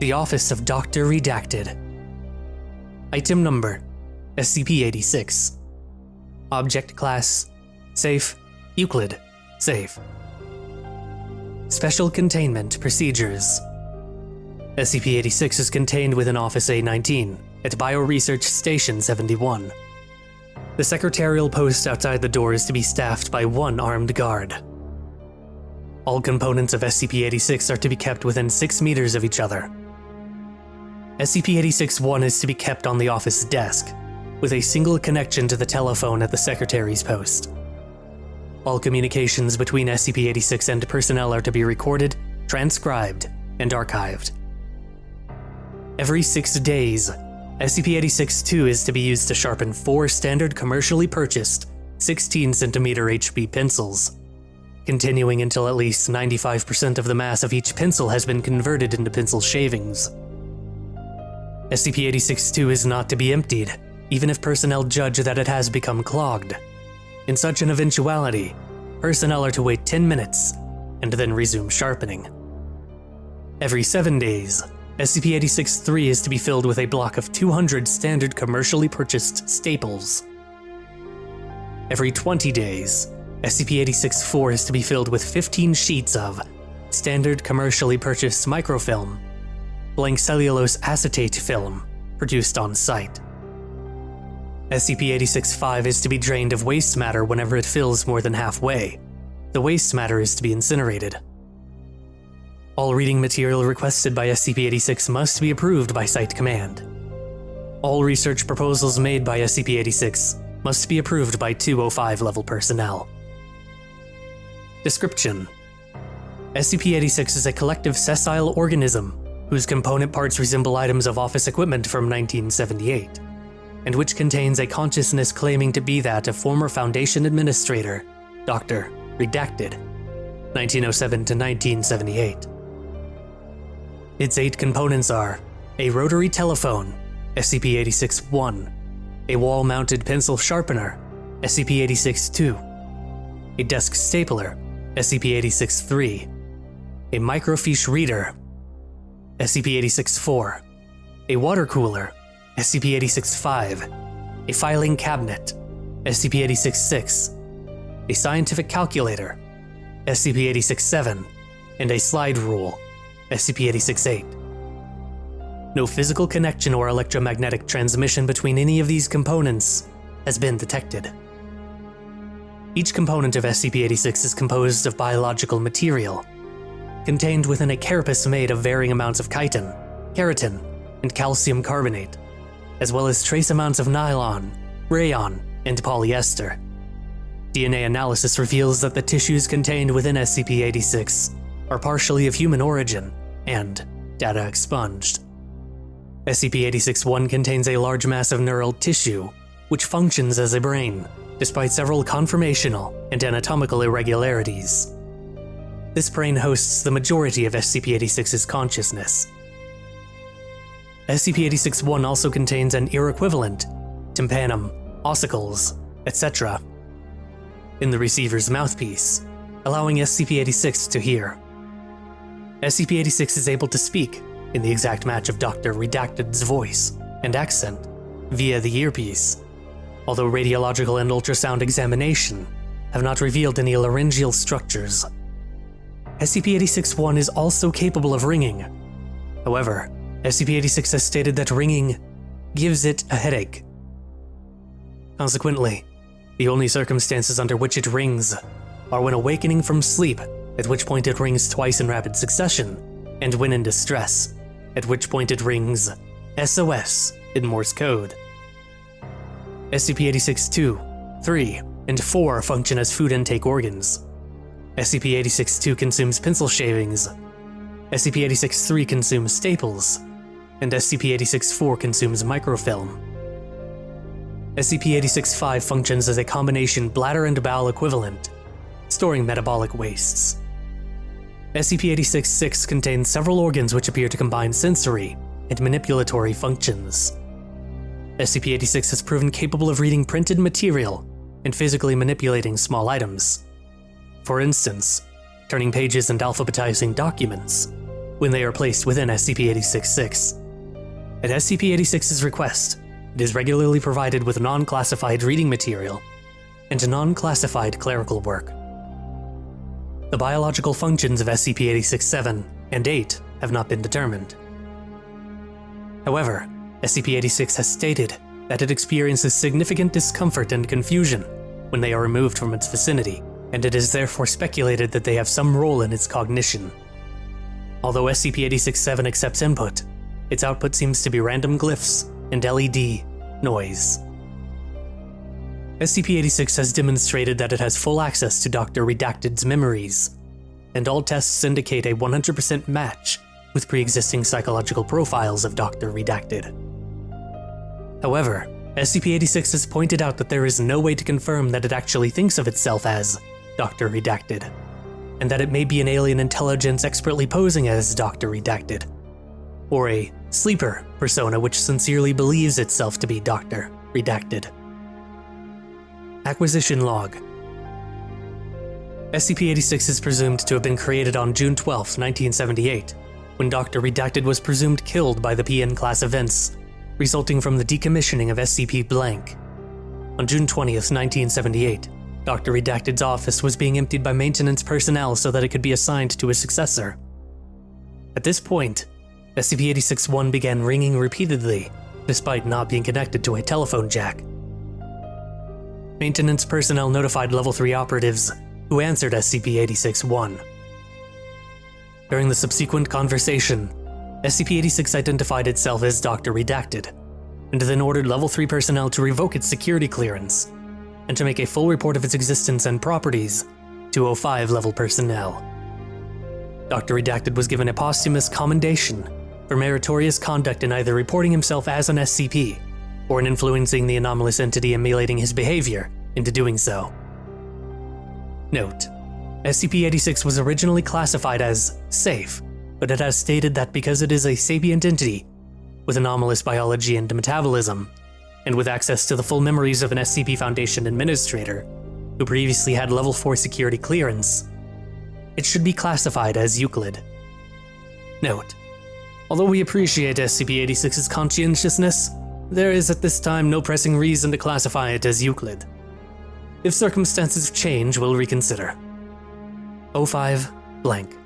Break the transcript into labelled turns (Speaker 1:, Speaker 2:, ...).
Speaker 1: The Office of Dr. Redacted. Item Number: SCP-086. Object Class: Safe, Euclid, Safe. Special Containment Procedures. SCP-086 is contained within Office A-19 at Bioresearch Station 71. The secretarial post outside the door is to be staffed by one armed guard. All components of SCP-086 are to be kept within 6 meters of each other. SCP-086-1 is to be kept on the office desk, with a single connection to the telephone at the secretary's post. All communications between SCP-086 and personnel are to be recorded, transcribed, and archived. Every 6 days, SCP-086-2 is to be used to sharpen 4 standard commercially purchased 16cm HB pencils, continuing until at least 95% of the mass of each pencil has been converted into pencil shavings. SCP-086-2 is not to be emptied, even if personnel judge that it has become clogged. In such an eventuality, personnel are to wait 10 minutes and then resume sharpening. Every 7 days, SCP-086-3 is to be filled with a block of 200 standard commercially purchased staples. Every 20 days, SCP-086-4 is to be filled with 15 sheets of standard commercially purchased microfilm, blank cellulose acetate film, produced on site. SCP-086-5 is to be drained of waste matter whenever it fills more than halfway. The waste matter is to be incinerated. All reading material requested by SCP-086 must be approved by Site Command. All research proposals made by SCP-086 must be approved by 205 level personnel. Description: SCP-086 is a collective sessile organism whose component parts resemble items of office equipment from 1978, and which contains a consciousness claiming to be that of former Foundation Administrator, Dr. Redacted, 1907 to 1978. Its 8 components are a rotary telephone, SCP-086-1, a wall-mounted pencil sharpener, SCP-086-2, a desk stapler, SCP-086-3, a microfiche reader, SCP-086-4, a water cooler, SCP-086-5, a filing cabinet, SCP-086-6, a scientific calculator, SCP-086-7, and a slide rule, SCP-086-8. No physical connection or electromagnetic transmission between any of these components has been detected. Each component of SCP-086 is composed of biological material, contained within a carapace made of varying amounts of chitin, keratin, and calcium carbonate, as well as trace amounts of nylon, rayon, and polyester. DNA analysis reveals that the tissues contained within SCP-086 are partially of human origin and data expunged. SCP-086-1 contains a large mass of neural tissue, which functions as a brain, despite several conformational and anatomical irregularities. This brain hosts the majority of SCP-086's consciousness. SCP-086-1 also contains an ear equivalent, tympanum, ossicles, etc., in the receiver's mouthpiece, allowing SCP-086 to hear. SCP-086 is able to speak in the exact match of Dr. Redacted's voice and accent via the earpiece, although radiological and ultrasound examination have not revealed any laryngeal structures. SCP-086-1 is also capable of ringing. However, SCP-086 has stated that ringing gives it a headache. Consequently, the only circumstances under which it rings are when awakening from sleep, at which point it rings twice in rapid succession, and when in distress, at which point it rings SOS in Morse code. SCP-086-2, 3, and 4 function as food intake organs. SCP-086-2 consumes pencil shavings, SCP-086-3 consumes staples, and SCP-086-4 consumes microfilm. SCP-086-5 functions as a combination bladder and bowel equivalent, storing metabolic wastes. SCP-086-6 contains several organs which appear to combine sensory and manipulatory functions. SCP-086 has proven capable of reading printed material and physically manipulating small items. For instance, turning pages and alphabetizing documents, when they are placed within SCP-086-6. At SCP-086's request, it is regularly provided with non-classified reading material and non-classified clerical work. The biological functions of SCP-086-7 and 8 have not been determined. However, SCP-086 has stated that it experiences significant discomfort and confusion when they are removed from its vicinity, and it is therefore speculated that they have some role in its cognition. Although SCP-086-7 accepts input, its output seems to be random glyphs and LED noise. SCP-086 has demonstrated that it has full access to Dr. Redacted's memories, and all tests indicate a 100% match with pre-existing psychological profiles of Dr. Redacted. However, SCP-086 has pointed out that there is no way to confirm that it actually thinks of itself as Dr. Redacted, and that it may be an alien intelligence expertly posing as Dr. Redacted, or a sleeper persona which sincerely believes itself to be Dr. Redacted. Acquisition Log. SCP-086 is presumed to have been created on June 12, 1978, when Dr. Redacted was presumed killed by the PN-class events resulting from the decommissioning of SCP-blank. On June 20, 1978, Dr. Redacted's office was being emptied by maintenance personnel so that it could be assigned to a successor. At this point, SCP-086-1 began ringing repeatedly, despite not being connected to a telephone jack. Maintenance personnel notified Level 3 operatives, who answered SCP-086-1. During the subsequent conversation, SCP-086 identified itself as Dr. Redacted, and then ordered Level 3 personnel to revoke its security clearance, and to make a full report of its existence and properties to 05 level personnel. Dr. Redacted was given a posthumous commendation for meritorious conduct in either reporting himself as an SCP, or in influencing the anomalous entity emulating his behavior into doing so. Note: SCP-086 was originally classified as safe, but it has stated that because it is a sapient entity with anomalous biology and metabolism, and with access to the full memories of an SCP Foundation administrator who previously had Level 4 security clearance, it should be classified as Euclid. Note: although we appreciate SCP-086's conscientiousness, there is at this time no pressing reason to classify it as Euclid. If circumstances change, we'll reconsider. 05 blank.